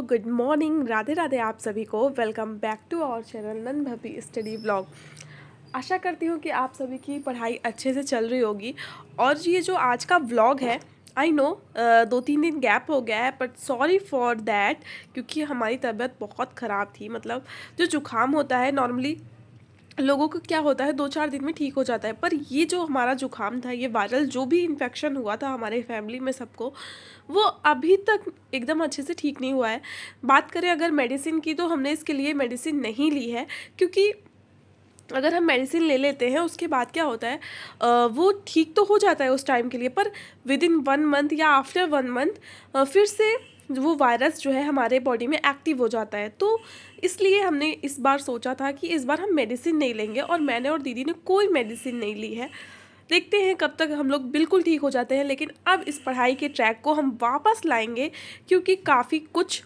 Good morning, Radhe Radhe आप सभी को। Welcome back to our channel नन भपी स्टडी ब्लॉग। आशा करती हूँ कि आप सभी की पढ़ाई अच्छे से चल रही होगी। और ये जो आज का व्लॉग है, आई नो 2-3 दिन गैप हो गया है, बट सॉरी फॉर दैट, क्योंकि हमारी तबीयत बहुत ख़राब थी। मतलब जो जुकाम होता है नॉर्मली लोगों को क्या होता है 2-4 दिन में ठीक हो जाता है, पर ये जो हमारा जुकाम था, ये वायरल जो भी इन्फेक्शन हुआ था हमारे फैमिली में सबको, वो अभी तक एकदम अच्छे से ठीक नहीं हुआ है। बात करें अगर मेडिसिन की, तो हमने इसके लिए मेडिसिन नहीं ली है, क्योंकि अगर हम मेडिसिन ले लेते हैं उसके बाद क्या होता है, वो ठीक तो हो जाता है उस टाइम के लिए, पर विद इन 1 मंथ या आफ्टर 1 मंथ फिर से वो वायरस जो है हमारे बॉडी में एक्टिव हो जाता है। तो इसलिए हमने इस बार सोचा था कि इस बार हम मेडिसिन नहीं लेंगे, और मैंने और दीदी ने कोई मेडिसिन नहीं ली है। देखते हैं कब तक हम लोग बिल्कुल ठीक हो जाते हैं, लेकिन अब इस पढ़ाई के ट्रैक को हम वापस लाएंगे, क्योंकि काफ़ी कुछ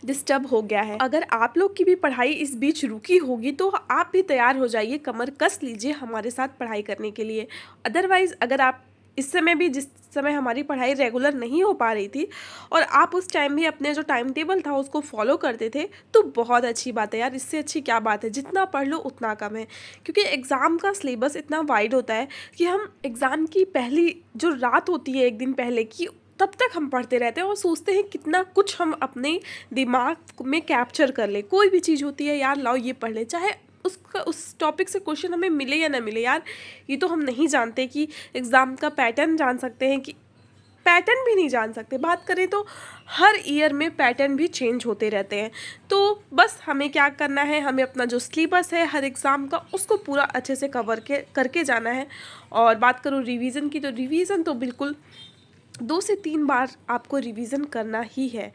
डिस्टर्ब हो गया है। अगर आप लोग की भी पढ़ाई इस बीच रुकी होगी तो आप भी तैयार हो जाइए, कमर कस लीजिए हमारे साथ पढ़ाई करने के लिए। अदरवाइज़ अगर आप इस समय भी, जिस समय हमारी पढ़ाई रेगुलर नहीं हो पा रही थी, और आप उस टाइम भी अपने जो टाइम टेबल था उसको फॉलो करते थे, तो बहुत अच्छी बात है यार। इससे अच्छी क्या बात है, जितना पढ़ लो उतना कम है। क्योंकि एग्ज़ाम का सिलेबस इतना वाइड होता है कि हम एग्ज़ाम की पहली जो रात होती है एक दिन पहले की, तब तक हम पढ़ते रहते हैं और सोचते हैं कितना कुछ हम अपने दिमाग में कैप्चर कर ले। कोई भी चीज़ होती है यार, लाओ ये पढ़ ले, चाहे उसका उस टॉपिक से क्वेश्चन हमें मिले या ना मिले यार, ये तो हम नहीं जानते कि एग्ज़ाम का पैटर्न जान सकते हैं, कि पैटर्न भी नहीं जान सकते। बात करें तो हर ईयर में पैटर्न भी चेंज होते रहते हैं। तो बस हमें क्या करना है, हमें अपना जो सिलेबस है हर एग्ज़ाम का, उसको पूरा अच्छे से करके जाना है। और बात करूँ रिवीजन की, तो रिवीजन तो बिल्कुल 2 से 3 बार आपको रिवीजन करना ही है।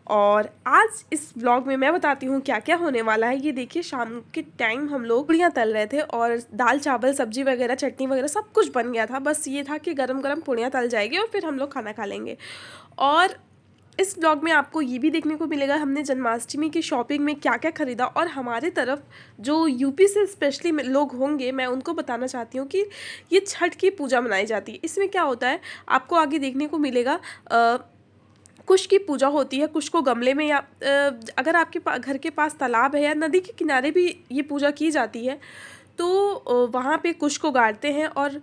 और आज इस व्लॉग में मैं बताती हूँ क्या क्या होने वाला है। ये देखिए, शाम के टाइम हम लोग पूड़ियाँ तल रहे थे, और दाल चावल सब्जी वगैरह चटनी वगैरह सब कुछ बन गया था। बस ये था कि गरम गरम पूड़ियाँ तल जाएगी और फिर हम लोग खाना खा लेंगे। और इस ब्लॉग में आपको ये भी देखने को मिलेगा हमने जन्माष्टमी की शॉपिंग में क्या क्या खरीदा। और हमारे तरफ जो यूपी से स्पेशली लोग होंगे, मैं उनको बताना चाहती हूँ कि ये छठ की पूजा मनाई जाती है। इसमें क्या होता है आपको आगे देखने को मिलेगा। कुश की पूजा होती है। कुश को गमले में, या अगर आपके घर के पास तालाब है या नदी के किनारे भी ये पूजा की जाती है, तो वहाँ पे कुश को गाड़ते हैं, और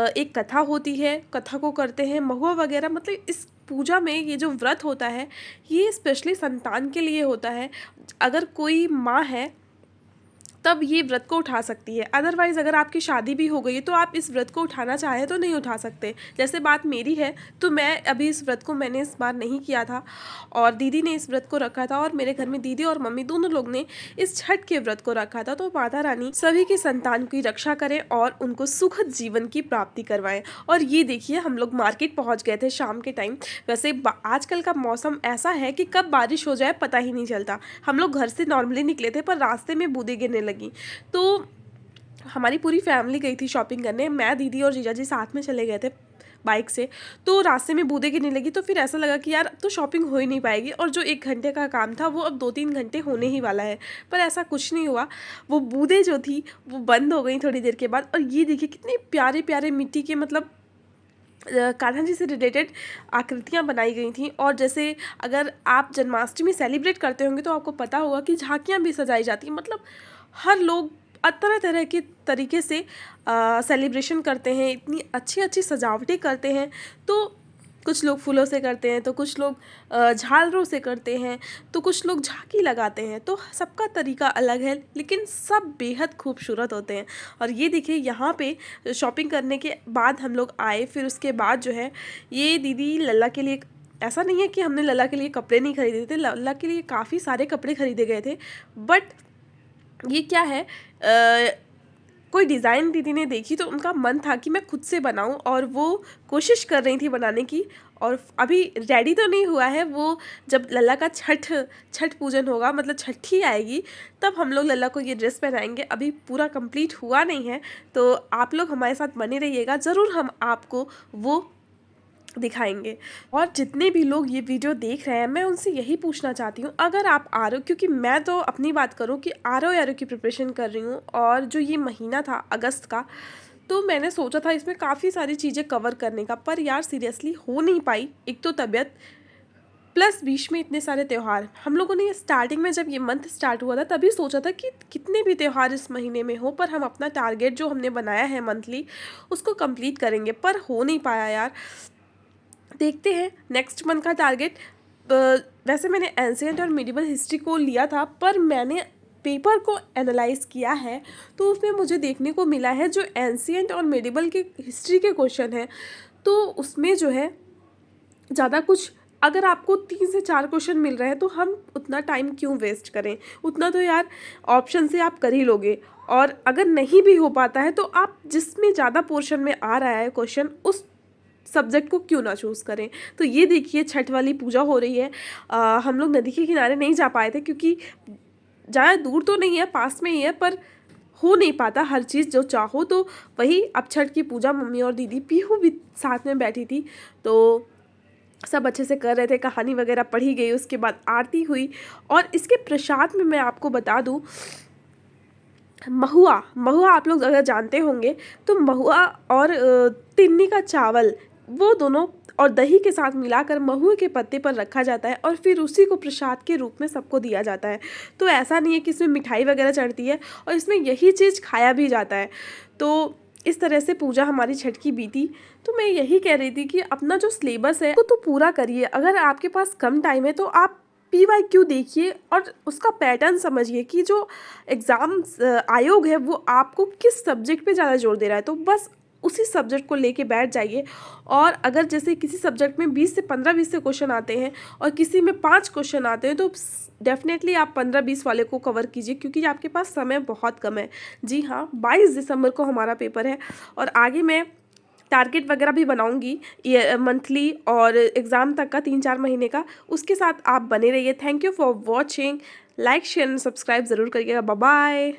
एक कथा होती है, कथा को करते हैं महुआ वगैरह। मतलब इस पूजा में ये जो व्रत होता है, ये स्पेशली संतान के लिए होता है। अगर कोई माँ है तब ये व्रत को उठा सकती है। अदरवाइज़ अगर आपकी शादी भी हो गई है तो आप इस व्रत को उठाना चाहें तो नहीं उठा सकते। जैसे बात मेरी है, तो मैं अभी इस व्रत को मैंने इस बार नहीं किया था, और दीदी ने इस व्रत को रखा था, और मेरे घर में दीदी और मम्मी दोनों लोग ने इस छठ के व्रत को रखा था। तो माता रानी सभी की संतान की रक्षा करें और उनको सुखद जीवन की प्राप्ति करवाएं। और ये देखिए, हम लोग मार्केट पहुँच गए थे शाम के टाइम। वैसे आजकल का मौसम ऐसा है कि कब बारिश हो जाए पता ही नहीं चलता। हम लोग घर से नॉर्मली निकले थे, पर रास्ते में बूंदें गिरने लगी। तो हमारी पूरी फैमिली गई थी शॉपिंग करने। मैं, दीदी और जीजा जी साथ में चले गए थे बाइक से। तो रास्ते में बूंदें गिरने लगी, तो फिर ऐसा लगा कि यार अब तो शॉपिंग हो ही नहीं पाएगी, और जो 1 घंटे का काम था वो अब 2-3 घंटे होने ही वाला है। पर ऐसा कुछ नहीं हुआ। वो बूंदें जो थी वो बंद हो गई थोड़ी देर के बाद। और ये देखिए कितने प्यारे प्यारे मिट्टी के, मतलब कान्हा जी से रिलेटेड आकृतियाँ बनाई गई थी। और जैसे अगर आप जन्माष्टमी सेलिब्रेट करते होंगे तो आपको पता होगा कि झांकियाँ भी सजाई जाती हैं। मतलब हर लोग तरह तरह के तरीके से सेलिब्रेशन करते हैं, इतनी अच्छी अच्छी सजावटें करते हैं। तो कुछ लोग फूलों से करते हैं, तो कुछ लोग झालरों से करते हैं, तो कुछ लोग झांकी लगाते हैं। तो सबका तरीका अलग है, लेकिन सब बेहद खूबसूरत होते हैं। और ये देखिए, यहाँ पे शॉपिंग करने के बाद हम लोग आए, फिर उसके बाद जो है ये दीदी लल्ला के लिए, ऐसा नहीं है कि हमने लल्ला के लिए कपड़े नहीं खरीदे थे, लल्ला के लिए काफ़ी सारे कपड़े खरीदे गए थे। बट ये क्या है, कोई डिज़ाइन दीदी ने देखी तो उनका मन था कि मैं खुद से बनाऊं, और वो कोशिश कर रही थी बनाने की। और अभी रेडी तो नहीं हुआ है वो। जब लल्ला का छठ पूजन होगा, मतलब छठी आएगी, तब हम लोग लल्ला को ये ड्रेस पहनाएंगे। अभी पूरा कंप्लीट हुआ नहीं है, तो आप लोग हमारे साथ बने रहिएगा, ज़रूर हम आपको वो दिखाएंगे। और जितने भी लोग ये वीडियो देख रहे हैं, मैं उनसे यही पूछना चाहती हूँ, अगर आप आर ओ, क्योंकि मैं तो अपनी बात करूँ कि आर ओ की प्रिपरेशन कर रही हूँ, और जो ये महीना था अगस्त का, तो मैंने सोचा था इसमें काफ़ी सारी चीज़ें कवर करने का, पर यार सीरियसली हो नहीं पाई। एक तो तबीयत प्लस बीच में इतने सारे त्यौहार। हम लोगों ने स्टार्टिंग में जब ये मंथ स्टार्ट हुआ था तभी सोचा था कि कितने भी त्यौहार इस महीने में हो, पर हम अपना टारगेट जो हमने बनाया है मंथली उसको कंप्लीट करेंगे, पर हो नहीं पाया यार। देखते हैं नेक्स्ट मंथ का टारगेट। वैसे मैंने एंशिएंट और मिडिवल हिस्ट्री को लिया था, पर मैंने पेपर को एनालाइज किया है तो उसमें मुझे देखने को मिला है जो एंशिएंट और मिडिवल के हिस्ट्री के क्वेश्चन हैं तो उसमें जो है ज़्यादा कुछ, अगर आपको 3 से 4 क्वेश्चन मिल रहे हैं तो हम उतना टाइम क्यों वेस्ट करें। उतना तो यार ऑप्शन से आप कर ही लोगे, और अगर नहीं भी हो पाता है तो आप जिसमें ज़्यादा पोर्शन में आ रहा है क्वेश्चन उस सब्जेक्ट को क्यों ना चूज़ करें। तो ये देखिए छठ वाली पूजा हो रही है। हम लोग नदी के किनारे नहीं जा पाए थे क्योंकि ज़्यादा दूर तो नहीं है, पास में ही है, पर हो नहीं पाता हर चीज़ जो चाहो। तो वही अब छठ की पूजा मम्मी और दीदी पीहू भी साथ में बैठी थी तो सब अच्छे से कर रहे थे, कहानी वगैरह पढ़ी गई, उसके बाद आरती हुई। और इसके प्रसाद में मैं आपको बता दूं, महुआ महुआ आप लोग अगर जानते होंगे तो महुआ और तिन्नी का चावल, वो दोनों और दही के साथ मिलाकर महुए के पत्ते पर रखा जाता है और फिर उसी को प्रसाद के रूप में सबको दिया जाता है। तो ऐसा नहीं है कि इसमें मिठाई वगैरह चढ़ती है, और इसमें यही चीज़ खाया भी जाता है। तो इस तरह से पूजा हमारी छठ की बीती। तो मैं यही कह रही थी कि अपना जो सिलेबस है वो तो पूरा करिए। अगर आपके पास कम टाइम है तो आप PYQ देखिए और उसका पैटर्न समझिए कि जो एग्ज़ाम्स आयोग है वो आपको किस सब्जेक्ट पे ज़्यादा जोर दे रहा है, तो बस उसी सब्जेक्ट को लेके बैठ जाइए। और अगर जैसे किसी सब्जेक्ट में 20 से 15-20 से क्वेश्चन आते हैं और किसी में 5 क्वेश्चन आते हैं तो डेफिनेटली आप 15-20 वाले को कवर कीजिए, क्योंकि आपके पास समय बहुत कम है। जी हाँ, 22 दिसंबर को हमारा पेपर है और आगे मैं टारगेट वगैरह भी बनाऊंगी ये मंथली और एग्ज़ाम तक का 3-4 महीने का। उसके साथ आप बने रहिए। Thank you for watching. Like share and subscribe ज़रूर करिएगा। Bye bye.